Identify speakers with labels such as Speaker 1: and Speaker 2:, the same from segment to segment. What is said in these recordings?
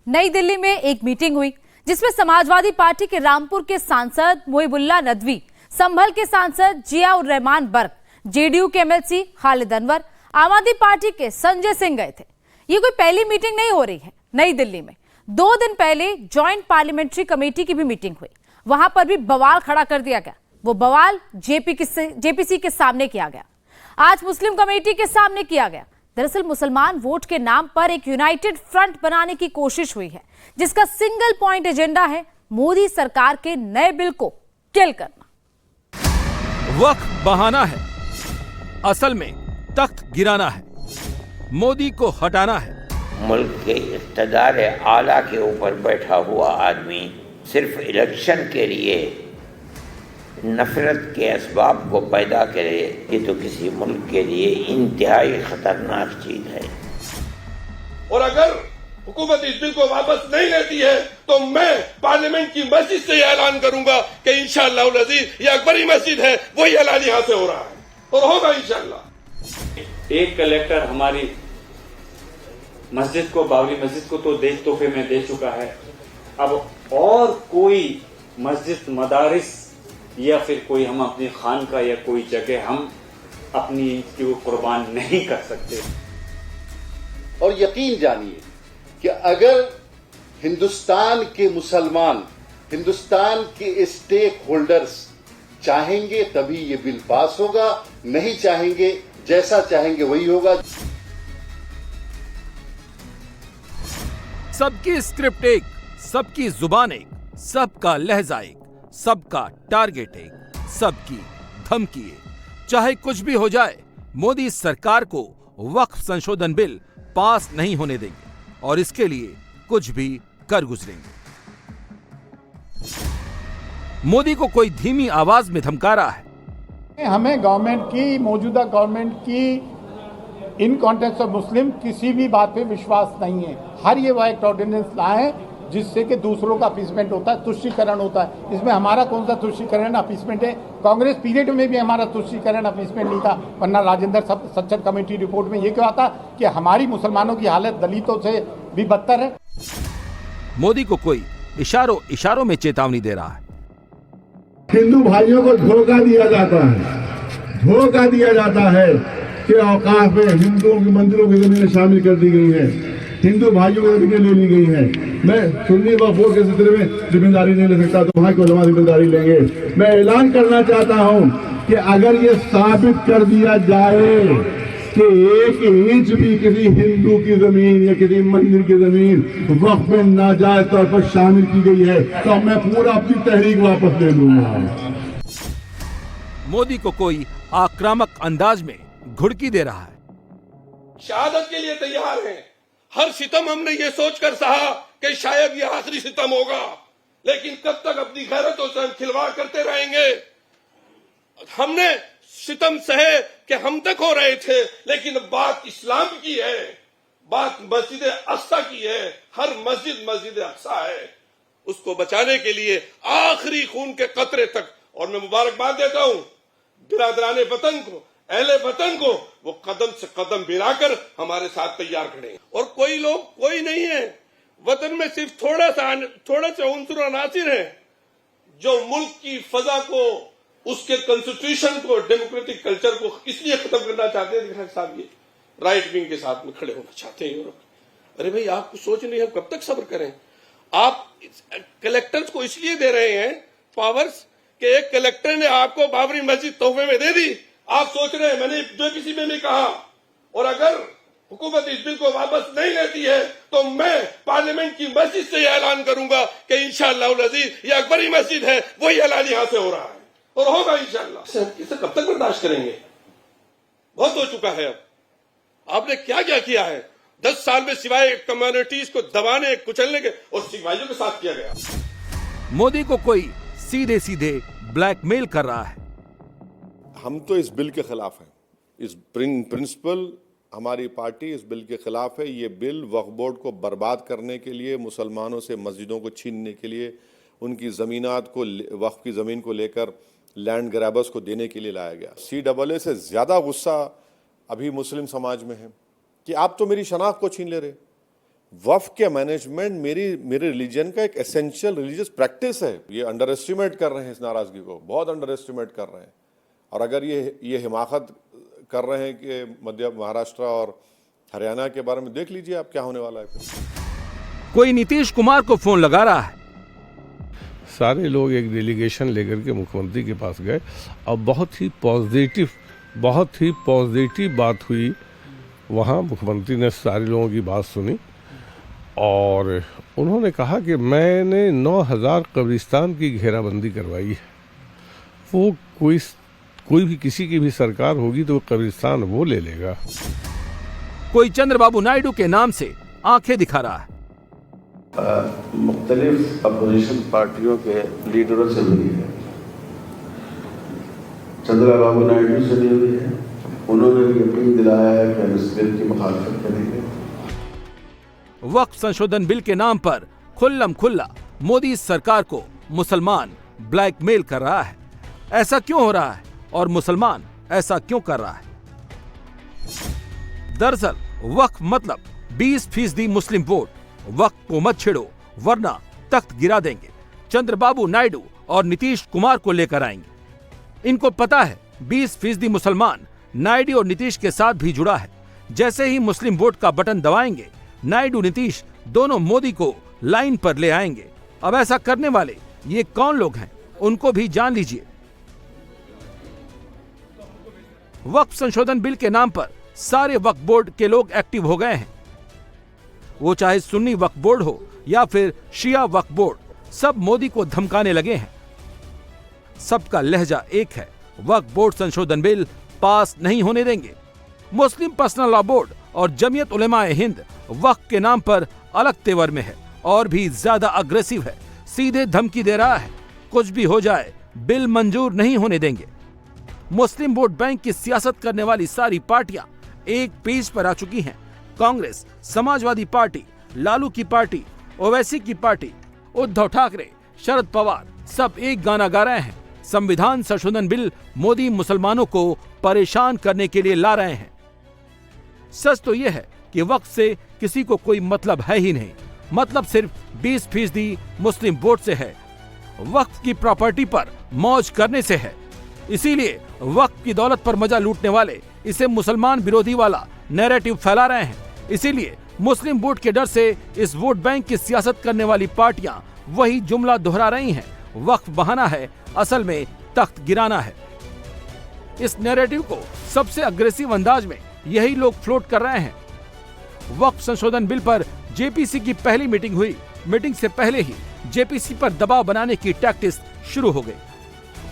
Speaker 1: नई दिल्ली में एक मीटिंग हुई जिसमें समाजवादी पार्टी के रामपुर के सांसद मुहिबुल्लाह नदवी, संभल के सांसद जियाउर रहमान बर्क, जेडीयू के एमएलसी खालिद अनवर, आम आदमी पार्टी के संजय सिंह गए थे। ये कोई पहली मीटिंग नहीं हो रही है। नई दिल्ली में 2 दिन पहले ज्वाइंट पार्लियामेंट्री कमेटी की भी मीटिंग हुई, वहां पर भी बवाल खड़ा कर दिया गया। वो बवाल जेपीसी के सामने किया गया, आज मुस्लिम कमेटी के सामने किया गया। दरअसल मुसलमान वोट के नाम पर एक यूनाइटेड फ्रंट बनाने की कोशिश हुई है, जिसका सिंगल पॉइंट एजेंडा है मोदी सरकार के नए बिल को किल करना।
Speaker 2: वक्त बहाना है, असल में तख्त गिराना है, मोदी को हटाना है।
Speaker 3: मुल्क के इक़्तिदार आला के ऊपर बैठा हुआ आदमी सिर्फ इलेक्शन के लिए नफरत के असबाब को पैदा करे, ये तो किसी मुल्क के लिए इंतहाई खतरनाक चीज है।
Speaker 4: और अगर हुकूमत इस बिल को वापस नहीं लेती है तो मैं पार्लियामेंट की मस्जिद से यह ऐलान करूंगा कि इंशाअल्लाह अज़ीज़ ये अकबरी मस्जिद है, वही ऐलान यहां से हो रहा है और होगा इंशाअल्लाह।
Speaker 5: एक कलेक्टर हमारी मस्जिद को, बाबरी मस्जिद को तो तोहफे में दे चुका है। अब और कोई मस्जिद, मदारिस या फिर कोई हम अपनी खानका या कोई जगह हम अपनी को कुर्बान नहीं कर सकते।
Speaker 6: और यकीन जानिए कि अगर हिंदुस्तान के मुसलमान, हिंदुस्तान के स्टेक होल्डर्स चाहेंगे तभी ये बिल पास होगा, नहीं चाहेंगे, जैसा चाहेंगे वही होगा।
Speaker 2: सबकी स्क्रिप्ट एक, सबकी जुबान एक, सबका लहजा एक, सबका टारगेट एक, सबकी धमकी एक। चाहे कुछ भी हो जाए, मोदी सरकार को वक्फ संशोधन बिल पास नहीं होने देंगे और इसके लिए कुछ भी कर गुजरेंगे। मोदी को कोई धीमी आवाज में धमका रहा है।
Speaker 7: हमें गवर्नमेंट की, मौजूदा गवर्नमेंट की इन कॉन्टेक्स्ट ऑफ मुस्लिम किसी भी बात पे विश्वास नहीं है। हर ये वो एक ऑर्डिनेंस लाए जिससे कि दूसरों का अपीसमेंट होता है, तुष्टीकरण होता है। इसमें हमारा कौन सा तुष्टीकरण अपीसमेंट है? कांग्रेस पीरियड में भी हमारा तुष्टीकरण अपीसमेंट नहीं था, वरना राजेंद्र सच्चर कमेटी रिपोर्ट में ये क्या आता कि हमारी मुसलमानों की हालत दलितों से भी बदतर है।
Speaker 2: मोदी को कोई इशारों में चेतावनी दे रहा है।
Speaker 8: हिंदू भाइयों को धोखा दिया जाता है, धोखा दिया जाता है कि औकाफ में हिंदुओं के मंदिरों की जमीनें शामिल कर दी गई हैं, हिंदू भाइयों की जमीनें ले ली गई हैं। मैं सुन्नी वक्फ बोर्ड के सिलसिले में जिम्मेदारी नहीं ले सकता, तो वहां की उलमा जिम्मेदारी लेंगे। मैं ऐलान करना चाहता हूं कि अगर ये साबित कर दिया जाए कि 1 इंच भी किसी हिंदू की जमीन या किसी मंदिर की जमीन वक्फ में नाजायज तौर पर शामिल की गई है, तो मैं पूरा अपनी तहरीक वापस ले लूंगा।
Speaker 2: मोदी को कोई आक्रामक अंदाज में घुड़की दे रहा है।
Speaker 4: शहादत के लिए तैयार हैं। हर सितम हमने ये सोचकर सहा कि शायद ये आखिरी सितम होगा, लेकिन कब तक अपनी गैरतों से हम खिलवाड़ करते रहेंगे? हमने सितम सहे कि हम तक हो रहे थे, लेकिन बात इस्लाम की है, बात मस्जिद अक्सा की है। हर मस्जिद अक्सा है, उसको बचाने के लिए आखिरी खून के कतरे तक। और मैं मुबारकबाद देता हूं बिरादराने वतन को, अहले वतन को, वो कदम से कदम मिलाकर हमारे साथ तैयार खड़े हैं। और कोई नहीं है वतन में, सिर्फ थोड़ा सा उनसुर अनासिर है जो मुल्क की फजा को, उसके कॉन्स्टिट्यूशन को, डेमोक्रेटिक कल्चर को इसलिए खत्म करना चाहते हैं। साहब ये राइट विंग के साथ में खड़े होना चाहते हैं यूरोप। अरे भाई, आपको सोच नहीं है, कब तक सब्र करें? आप कलेक्टर्स को इसलिए दे रहे हैं पावर्स कि एक कलेक्टर ने आपको बाबरी मस्जिद तोहफे में दे दी। आप सोच रहे हैं, मैंने जेपीसी में भी कहा, और अगर हुकूमत इस बिल को वापस नहीं लेती है तो मैं पार्लियामेंट की मस्जिद से यह ऐलान करूंगा कि इंशाअल्लाह अज़ीज़ ये अकबरी मस्जिद है, वही ऐलान यहां से हो रहा है और होगा इंशाअल्लाह। इसे कब तक बर्दाश्त करेंगे? बहुत हो चुका है। अब आपने क्या क्या किया है 10 साल में, सिवाय कम्युनिटीज को दबाने, कुचलने के, और सिपाहियों के साथ किया गया।
Speaker 2: मोदी को कोई सीधे ब्लैकमेल कर रहा है।
Speaker 9: हम तो इस बिल के खिलाफ हैं। इस प्रिंसिपल हमारी पार्टी इस बिल के खिलाफ है। ये बिल वक्फ बोर्ड को बर्बाद करने के लिए, मुसलमानों से मस्जिदों को छीनने के लिए, उनकी ज़मीनात को, वक्फ की ज़मीन को लेकर लैंड ग्रैबर्स को देने के लिए लाया गया। CAA से ज़्यादा गुस्सा अभी मुस्लिम समाज में है कि आप तो मेरी शनाख्त को छीन ले रहे। वफ़ के मैनेजमेंट मेरे रिलीजन का एक एसेंशियल रिलीजियस प्रैक्टिस है। ये अंडर एस्टिमेट कर रहे हैं, इस नाराज़गी को बहुत अंडर एस्टिमेट कर रहे हैं। और अगर ये हिमाकत कर रहे हैं कि मध्य महाराष्ट्र और हरियाणा के बारे में, देख लीजिए आप क्या होने वाला है फिर।
Speaker 2: कोई नीतीश कुमार को फोन लगा रहा है।
Speaker 10: सारे लोग एक डेलीगेशन लेकर के मुख्यमंत्री के पास गए और बहुत ही पॉजिटिव बात हुई। वहाँ मुख्यमंत्री ने सारे लोगों की बात सुनी और उन्होंने कहा कि मैंने 9,000 कब्रिस्तान की घेराबंदी करवाई है। वो कोई भी किसी की भी सरकार होगी तो कब्रिस्तान वो ले लेगा।
Speaker 2: कोई चंद्रबाबू नायडू के नाम से आंखें दिखा रहा है।
Speaker 6: मुख्तलिफ अपोजिशन पार्टियों के लीडरों से हुई है, चंद्रबाबू नायडू से भी हुई है। उन्होंने भी अपील दिलाया है कि हम इस बिल की मुखालफत करेंगे।
Speaker 2: वक्फ संशोधन बिल के नाम पर खुल्लम खुल्ला मोदी सरकार को मुसलमान ब्लैकमेल कर रहा है। ऐसा क्यों हो रहा है और मुसलमान ऐसा क्यों कर रहा है? दरअसल वक्फ मतलब 20% मुस्लिम वोट। वक्फ को मत छेड़ो वरना तख्त गिरा देंगे। चंद्रबाबू नायडू और नीतीश कुमार को लेकर आएंगे। इनको पता है 20% मुसलमान नायडू और नीतीश के साथ भी जुड़ा है। जैसे ही मुस्लिम वोट का बटन दबाएंगे, नायडू नीतीश दोनों मोदी को लाइन पर ले आएंगे। अब ऐसा करने वाले ये कौन लोग हैं, उनको भी जान लीजिए। वक्फ संशोधन बिल के नाम पर सारे वक्फ बोर्ड के लोग एक्टिव हो गए हैं। वो चाहे सुन्नी वक्फ बोर्ड हो या फिर शिया वक्फ बोर्ड, सब मोदी को धमकाने लगे हैं। सबका लहजा एक है, वक्फ बोर्ड संशोधन बिल पास नहीं होने देंगे। मुस्लिम पर्सनल लॉ बोर्ड और जमीयत उलेमाए हिंद वक्फ के नाम पर अलग तेवर में है और भी ज्यादा अग्रेसिव है। सीधे धमकी दे रहा है, कुछ भी हो जाए बिल मंजूर नहीं होने देंगे। मुस्लिम वोट बैंक की सियासत करने वाली सारी पार्टियां एक पेज पर आ चुकी हैं। कांग्रेस, समाजवादी पार्टी, लालू की पार्टी, ओवैसी की पार्टी, उद्धव ठाकरे, शरद पवार सब एक गाना गा रहे हैं। संविधान संशोधन बिल मोदी मुसलमानों को परेशान करने के लिए ला रहे हैं। सच तो यह है कि वक्फ से किसी को कोई मतलब है ही नहीं। मतलब सिर्फ 20% मुस्लिम वोट से है, वक्फ की प्रॉपर्टी पर मौज करने से है। इसीलिए वक्फ की दौलत पर मजा लूटने वाले इसे मुसलमान विरोधी वाला नैरेटिव फैला रहे हैं। इसीलिए मुस्लिम वोट के डर से इस वोट बैंक की सियासत करने वाली पार्टियां वही जुमला दोहरा रही हैं। वक्फ बहाना है, असल में तख्त गिराना है। इस नैरेटिव को सबसे अग्रेसिव अंदाज में यही लोग फ्लोट कर रहे हैं। वक्फ संशोधन बिल पर जेपीसी की पहली मीटिंग हुई। मीटिंग से पहले ही जेपीसी पर दबाव बनाने की टैक्टिस शुरू हो गई।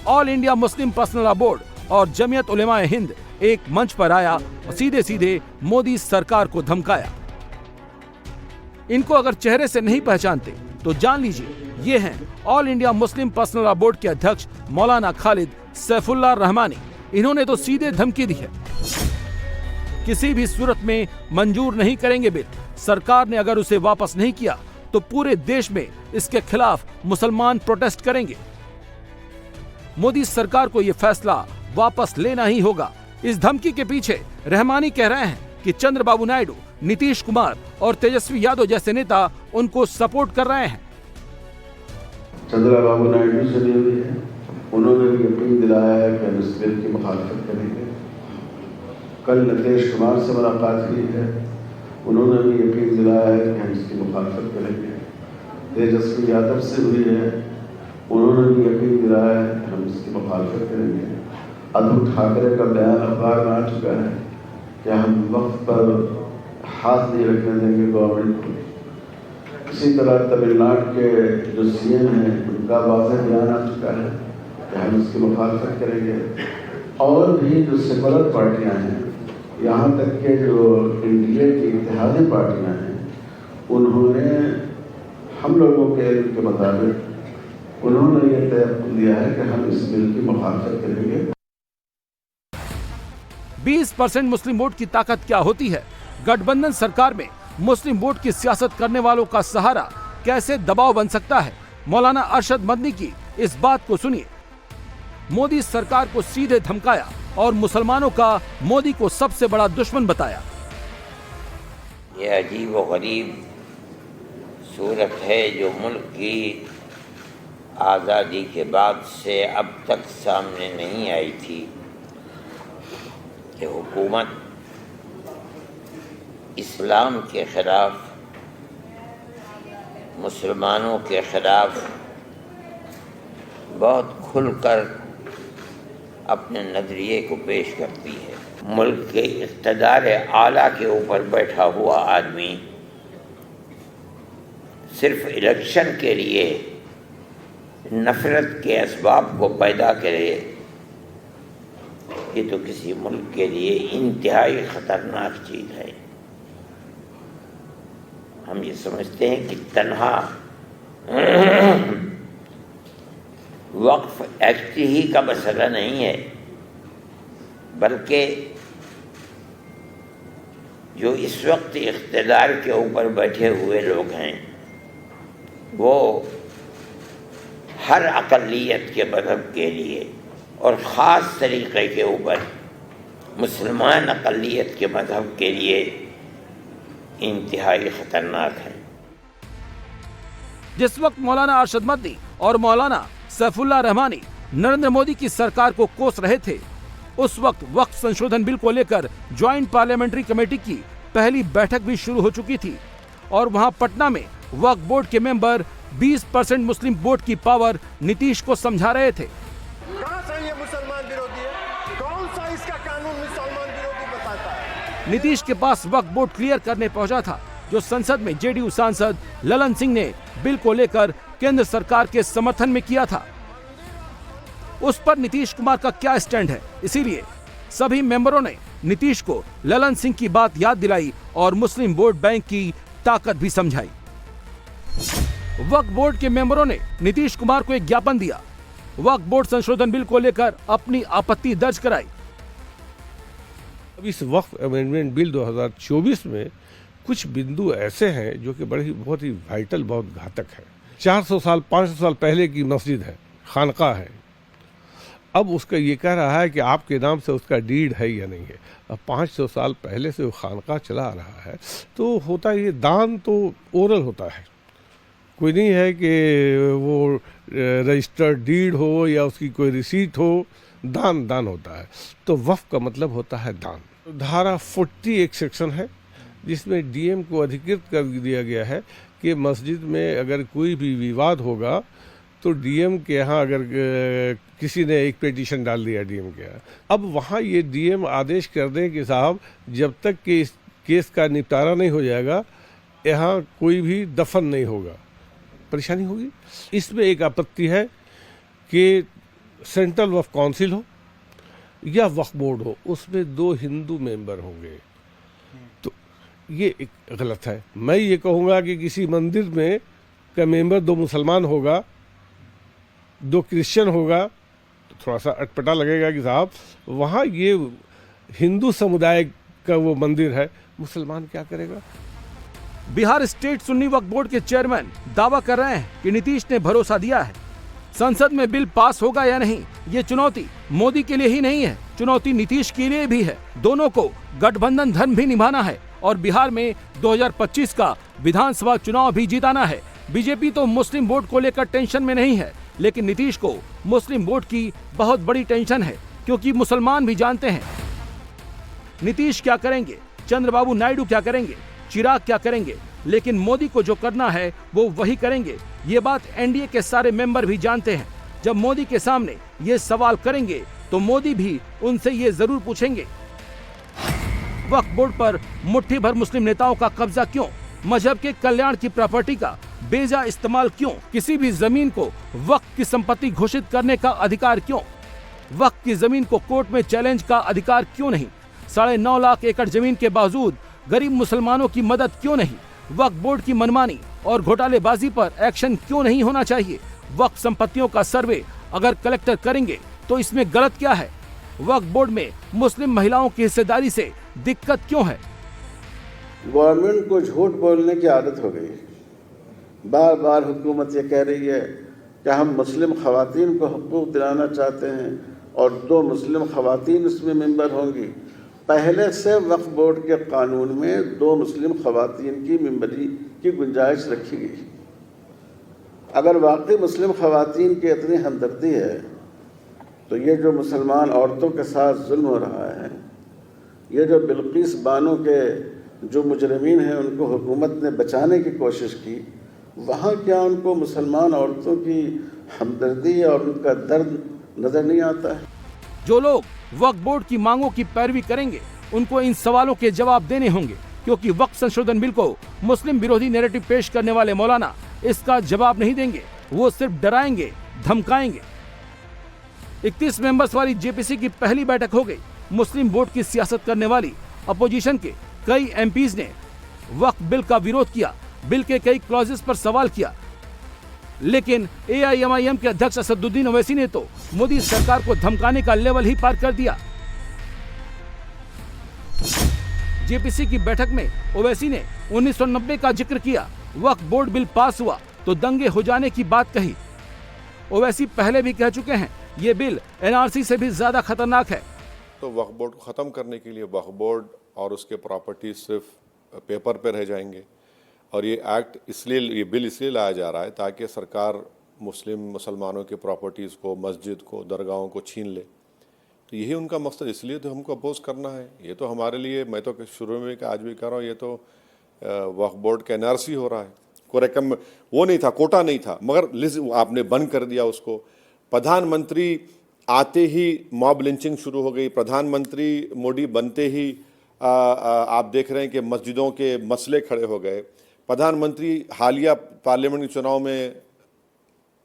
Speaker 2: All India Muslim personal law board और जमीयत उलेमाए हिंद एक मंच पर आया और सीधे सीधे मोदी सरकार को धमकाया। इनको अगर चेहरे से नहीं पहचानते तो जान लीजिए ये हैं all India Muslim personal law board के अध्यक्ष मौलाना खालिद सैफुल्लाह रहमानी। इन्होंने तो सीधे धमकी दी है, किसी भी सूरत में मंजूर नहीं करेंगे बिल। सरकार ने अगर उसे वापस नहीं किया तो पूरे देश में इसके खिलाफ मुसलमान प्रोटेस्ट करेंगे। मोदी सरकार को यह फैसला वापस लेना ही होगा। इस धमकी के पीछे रहमानी कह रहे हैं कि चंद्रबाबू नायडू, नीतीश कुमार और तेजस्वी यादव जैसे नेता उनको सपोर्ट कर रहे हैं।
Speaker 6: चंद्रबाबू नायडू से भी हुई है, उन्होंने भी अपील दिलाया है कि हम इस बिल की मुखालफत करेंगे। कल नीतीश कुमार से मुलाकात हुई है, उन्होंने भी अपील दिलाया है कि हम इसकी मुखालफत करेंगे। तेजस्वी यादव से हुई है, उन्होंने भी अपील दिलाया है कि हम इसकी मुखालफत करेंगे। उद्धव ठाकरे का बयान अखबार में आ चुका है कि हम वक्फ पर हाथ नहीं रखने देंगे गवर्नमेंट को। इसी तरह तमिलनाडु के जो सीएम हैं उनका वाज़ेह बयान आ चुका है कि हम इसकी मुखालफत करेंगे। और भी जो सेकुलर पार्टियां हैं, यहाँ तक के जो एनडीए की इत्तेहादी पार्टियां हैं, उन्होंने हम लोगों के इल्म के मुताबिक उन्होंने ये तय किया है कि हम इस बिल की मुखालफत करेंगे।
Speaker 2: 20% मुस्लिम वोट की ताकत क्या होती है? गठबंधन सरकार में मुस्लिम वोट की सियासत करने वालों का सहारा कैसे दबाव बन सकता है? मौलाना अरशद मदनी की इस बात को सुनिए। मोदी सरकार को सीधे धमकाया और मुसलमानों का मोदी को सबसे बड़ा दुश्मन बताया।
Speaker 3: ये अजीब व गरीब सूरत है जो मुल्क की आज़ादी के बाद से अब तक सामने नहीं आई थी कि हुकूमत इस्लाम के ख़िलाफ़, मुसलमानों के ख़िलाफ़ बहुत खुलकर अपने नज़रिए को पेश करती है। मुल्क के इक़्तिदार आला के ऊपर बैठा हुआ आदमी सिर्फ इलेक्शन के लिए नफ़रत के असबाब को पैदा करे, ये तो किसी मुल्क के लिए इंतहाई ख़तरनाक चीज़ है। हम ये समझते हैं कि तन्हा वक्फ एक्ट ही का मसला नहीं है, बल्कि जो इस वक्त इख्तिदार के ऊपर बैठे हुए लोग हैं वो हर अक़लियत के मज़हब के लिए और ख़ास तरीक़े के ऊपर मुसलमान अक़लियत के मज़हब के लिए इंतहाई ख़तरनाक है।
Speaker 2: जिस वक्त मौलाना अरशद मदनी और मौलाना सैफुल्लाह रहमानी नरेंद्र मोदी की सरकार को कोस रहे थे, उस वक्त वक्फ संशोधन बिल को लेकर ज्वाइंट पार्लियामेंट्री कमेटी की पहली बैठक भी शुरू हो चुकी थी और वहां पटना में वक्फ बोर्ड के मेंबर 20% मुस्लिम वोट की पावर नीतीश को समझा रहे थे।
Speaker 8: कौन सा ये मुसलमान विरोधी है? कौन सा इसका कानून मुसलमान विरोधी बताता है?
Speaker 2: नीतीश के पास वक्फ बोर्ड क्लियर करने पहुंचा था, जो संसद में जेडीयू सांसद ललन सिंह ने बिल को लेकर केंद्र सरकार के समर्थन में किया था। उस पर नीतीश कुमार का क्या स्टैंड है, इसीलिए सभी मेंबरों ने नीतीश को ललन सिंह की बात याद दिलाई और मुस्लिम वोट बैंक की ताकत भी समझाई। वक्फ बोर्ड के मेंबरों ने नीतीश कुमार को एक ज्ञापन दिया, वक्फ बोर्ड संशोधन बिल को लेकर अपनी आपत्ति दर्ज कराई।
Speaker 10: अब इस वक्फ अमेंडमेंट बिल 2024 में कुछ बिंदु ऐसे हैं जो कि बहुत ही वाइटल, बहुत घातक है। 400 साल 500 साल पहले की मस्जिद है, खानका है, अब उसका ये कह रहा है कि आपके नाम से उसका डीड है या नहीं है। अब 500 साल पहले से वो खानका चला आ रहा है, तो होता है ये दान तो ओरल होता है, कोई नहीं है कि वो रजिस्टर्ड डीड हो या उसकी कोई रिसीट हो, दान होता है। तो वक्फ का मतलब होता है दान। धारा 40 एक सेक्शन है जिसमें डीएम को अधिकृत कर दिया गया है कि मस्जिद में अगर कोई भी विवाद होगा तो डीएम के यहाँ अगर किसी ने एक पिटीशन डाल दिया डीएम के यहाँ, अब वहाँ ये डीएम आदेश कर दें कि साहब जब तक कि इस केस का निपटारा नहीं हो जाएगा यहाँ कोई भी दफन नहीं होगा, परेशानी होगी। इसमें एक आपत्ति है कि सेंट्रल वक्फ काउंसिल हो या वक्फ बोर्ड हो, उसमें 2 हिंदू मेंबर होंगे, तो ये एक गलत है। मैं ये कहूँगा कि किसी मंदिर में का मेंबर 2 मुसलमान होगा, 2 क्रिश्चियन होगा, तो थोड़ा सा अटपटा लगेगा कि साहब वहाँ ये हिंदू समुदाय का वो मंदिर है, मुसलमान क्या करेगा।
Speaker 2: बिहार स्टेट सुन्नी वक्फ बोर्ड के चेयरमैन दावा कर रहे हैं कि नीतीश ने भरोसा दिया है। संसद में बिल पास होगा या नहीं, ये चुनौती मोदी के लिए ही नहीं है, चुनौती नीतीश के लिए भी है। दोनों को गठबंधन धर्म भी निभाना है और बिहार में 2025 का विधानसभा चुनाव भी जीताना है। बीजेपी तो मुस्लिम वोट को लेकर टेंशन में नहीं है, लेकिन नीतीश को मुस्लिम वोट की बहुत बड़ी टेंशन है, क्योंकि मुसलमान भी जानते हैं नीतीश क्या करेंगे, चंद्रबाबू नायडू क्या करेंगे, चिराग क्या करेंगे, लेकिन मोदी को जो करना है वो वही करेंगे। ये बात एनडीए के सारे मेंबर भी जानते हैं। जब मोदी के सामने ये सवाल करेंगे तो मोदी भी उनसे ये जरूर पूछेंगे, वक्फ बोर्ड पर मुट्ठी भर मुस्लिम नेताओं का कब्जा क्यों, मजहब के कल्याण की प्रॉपर्टी का बेजा इस्तेमाल क्यों, किसी भी जमीन को वक्फ की संपत्ति घोषित करने का अधिकार क्यों, वक्फ की जमीन को कोर्ट में चैलेंज का अधिकार क्यों नहीं, 9.5 लाख एकड़ जमीन के बावजूद गरीब मुसलमानों की मदद क्यों नहीं, वक्फ बोर्ड की मनमानी और घोटालेबाजी पर एक्शन क्यों नहीं होना चाहिए, वक्फ संपत्तियों का सर्वे अगर कलेक्टर करेंगे तो इसमें गलत क्या है, वक्फ बोर्ड में मुस्लिम महिलाओं की हिस्सेदारी से दिक्कत क्यों है।
Speaker 6: गवर्नमेंट को झूठ बोलने की आदत हो गई। बार बार हुकूमत ये कह रही है कि हम मुस्लिम खवातीन को हुकूक दिलाना चाहते हैं और 2 मुस्लिम खवातीन उसमें मेंबर होंगी। पहले से वक्फ बोर्ड के कानून में 2 मुस्लिम खवातीन की मेंबरी की गुंजाइश रखी गई। अगर वाकई मुस्लिम ख़वातीन की इतनी हमदर्दी है तो ये जो मुसलमान औरतों के साथ जुल्म हो रहा है, ये जो बिल्किस बानो के जो मुजरमीन हैं उनको हुकूमत ने बचाने की कोशिश की, वहाँ क्या उनको मुसलमान औरतों की हमदर्दी और उनका दर्द नज़र नहीं आता है?
Speaker 2: जो लोग वक्फ बोर्ड की मांगों की पैरवी करेंगे उनको इन सवालों के जवाब देने होंगे, क्योंकि वक्फ संशोधन बिल को मुस्लिम विरोधी नैरेटिव पेश करने वाले मौलाना इसका जवाब नहीं देंगे। वो सिर्फ डराएंगे, धमकाएंगे। 31 मेंबर्स वाली जेपीसी की पहली बैठक हो गई। मुस्लिम वोट की सियासत करने वाली अपोजिशन के कई एमपीज ने वक्फ बिल का विरोध किया, बिल के कई क्लॉजेस पर सवाल किया, लेकिन एआईएमआईएम के अध्यक्ष असदुद्दीन ओवैसी ने तो मोदी सरकार को धमकाने का लेवल ही पार कर दिया। जेपीसी की बैठक में ओवैसी ने 1990 का जिक्र किया। वक्फ बोर्ड बिल पास हुआ तो दंगे हो जाने की बात कही। ओवैसी पहले भी कह चुके हैं ये बिल एनआरसी से भी ज्यादा खतरनाक है।
Speaker 9: तो वक्फ बोर्ड को ख़त्म करने के लिए वक्फ बोर्ड और उसके प्रॉपर्टीज सिर्फ पेपर पे रह जाएंगे, और ये एक्ट इसलिए, ये बिल इसलिए लाया जा रहा है ताकि सरकार मुसलमानों के प्रॉपर्टीज़ को, मस्जिद को, दरगाहों को छीन ले। तो यही उनका मकसद, इसलिए तो हमको अपोज करना है। ये तो हमारे लिए, मैं तो शुरू में आज भी कह रहा हूँ, ये तो वक्फ बोर्ड का एनआरसी हो रहा है। कोई रकम वो नहीं था, कोटा नहीं था, मगर आपने बंद कर दिया उसको। प्रधानमंत्री आते ही मॉब लिंचिंग शुरू हो गई। प्रधानमंत्री मोदी बनते ही आप देख रहे हैं कि मस्जिदों के मसले खड़े हो गए। प्रधानमंत्री हालिया पार्लियामेंट के चुनाव में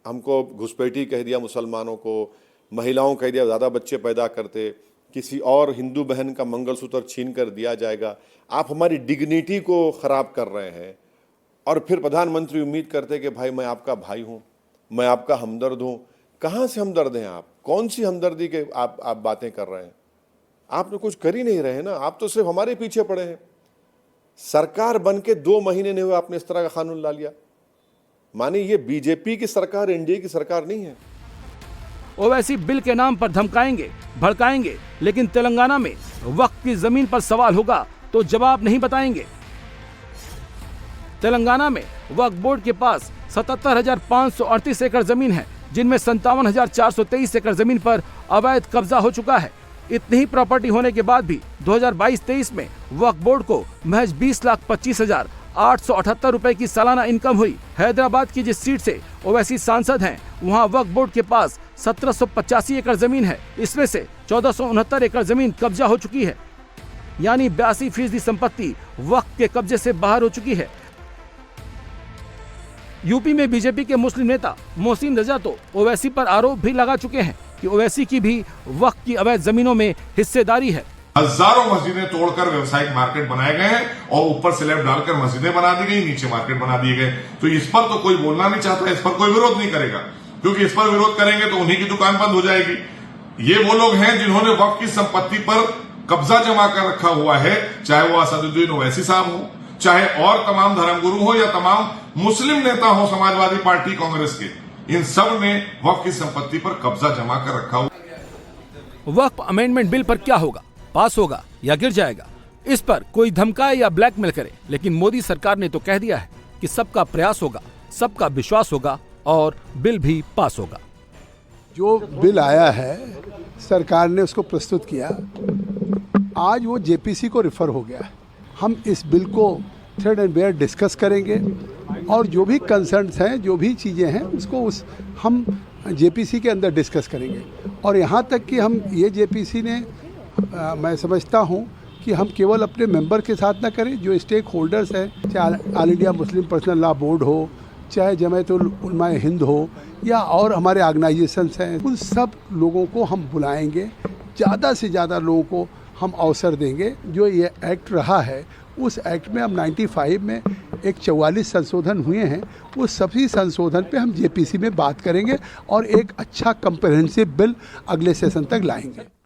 Speaker 9: हमको घुसपैठी कह दिया, मुसलमानों को, महिलाओं कह दिया ज़्यादा बच्चे पैदा करते, किसी और हिंदू बहन का मंगलसूत्र छीन कर दिया जाएगा। आप हमारी डिग्निटी को ख़राब कर रहे हैं, और फिर प्रधानमंत्री उम्मीद करते कि भाई मैं आपका भाई हूँ, मैं आपका हमदर्द हूँ। कहाँ से हमदर्द हैं आप? कौन सी हमदर्दी के आप बातें कर रहे हैं? आप तो कुछ कर ही नहीं रहे ना, आप तो सिर्फ हमारे पीछे पड़े हैं। सरकार बन के 2 महीने नहीं हुए आपने इस तरह का कानून ला लिया। माने ये बीजेपी की सरकार, एनडीए की सरकार नहीं है।
Speaker 2: ओवैसी बिल के नाम पर धमकाएंगे, भड़काएंगे, लेकिन तेलंगाना में वक्फ की जमीन पर सवाल होगा तो जवाब नहीं बताएंगे। तेलंगाना में वक्फ बोर्ड के पास 77,538 एकड़ जमीन है, जिनमें 57,423 एकड़ जमीन पर अवैध कब्जा हो चुका है। इतनी ही प्रॉपर्टी होने के बाद भी 2022-23 में वक्फ बोर्ड को महज 20,25,878 रुपए की सालाना इनकम हुई। हैदराबाद की जिस सीट से ओवैसी सांसद हैं, वहां वक्फ बोर्ड के पास 1785 एकड़ जमीन है। इसमें से 1469 एकड़ जमीन कब्जा हो चुकी है, यानी 82% संपत्ति वक्फ के कब्जे से बाहर हो चुकी है। यूपी में बीजेपी के मुस्लिम नेता मोहसिन रजा तो ओवैसी पर आरोप भी लगा चुके हैं कि ओवैसी की भी वक्फ की अवैध जमीनों में हिस्सेदारी है।
Speaker 11: हजारों मस्जिदें तोड़कर व्यवसायिक मार्केट बनाए गए हैं, और ऊपर स्लैब डालकर मस्जिदें बना दी गई, नीचे मार्केट बना दिए गए। तो इस पर तो कोई बोलना नहीं चाहता, इस पर कोई विरोध नहीं करेगा, क्योंकि इस पर विरोध करेंगे तो उन्हीं की दुकान बंद हो जाएगी। ये वो लोग हैं जिन्होंने वक्फ की संपत्ति पर कब्जा जमा कर रखा हुआ है, चाहे वो असदुद्दीन ओवैसी साहब हो, चाहे और तमाम धर्मगुरु हो, या तमाम मुस्लिम नेता हो समाजवादी पार्टी कांग्रेस के, इन सब ने वक्फ की संपत्ति पर कब्जा जमा कर रखा हुआ।
Speaker 2: वक्फ अमेंडमेंट बिल पर क्या होगा? पास होगा या गिर जाएगा? इस पर कोई धमकाए या ब्लैकमेल करे, लेकिन मोदी सरकार ने तो कह दिया है कि सबका प्रयास होगा, सबका विश्वास होगा और बिल भी पास होगा।
Speaker 12: जो बिल आया है सरकार ने उसको प्रस्तुत किया, आज वो जेपीसी को रिफर हो गया। हम इस बिल को थ्रेड एंड बेयर डिस्कस करेंगे, और जो भी कंसर्न्स हैं, जो भी चीज़ें हैं, उसको हम जेपीसी के अंदर डिस्कस करेंगे। और यहाँ तक कि हम ये जेपीसी ने मैं समझता हूँ कि हम केवल अपने मेंबर के साथ ना करें, जो स्टेक होल्डर्स हैं, चाहे all India Muslim personal law board हो, चाहे जमायतुल उलमा हिंद हो, या और हमारे ऑर्गेनाइजेशंस हैं, उन सब लोगों को हम बुलाएंगे। ज़्यादा से ज़्यादा लोगों को हम अवसर देंगे। जो ये एक्ट रहा है, उस एक्ट में हम 95 में एक 44 संशोधन हुए हैं, उस सभी संशोधन पे हम जेपीसी में बात करेंगे और एक अच्छा कंप्रहेंसिव बिल अगले सेशन तक लाएंगे।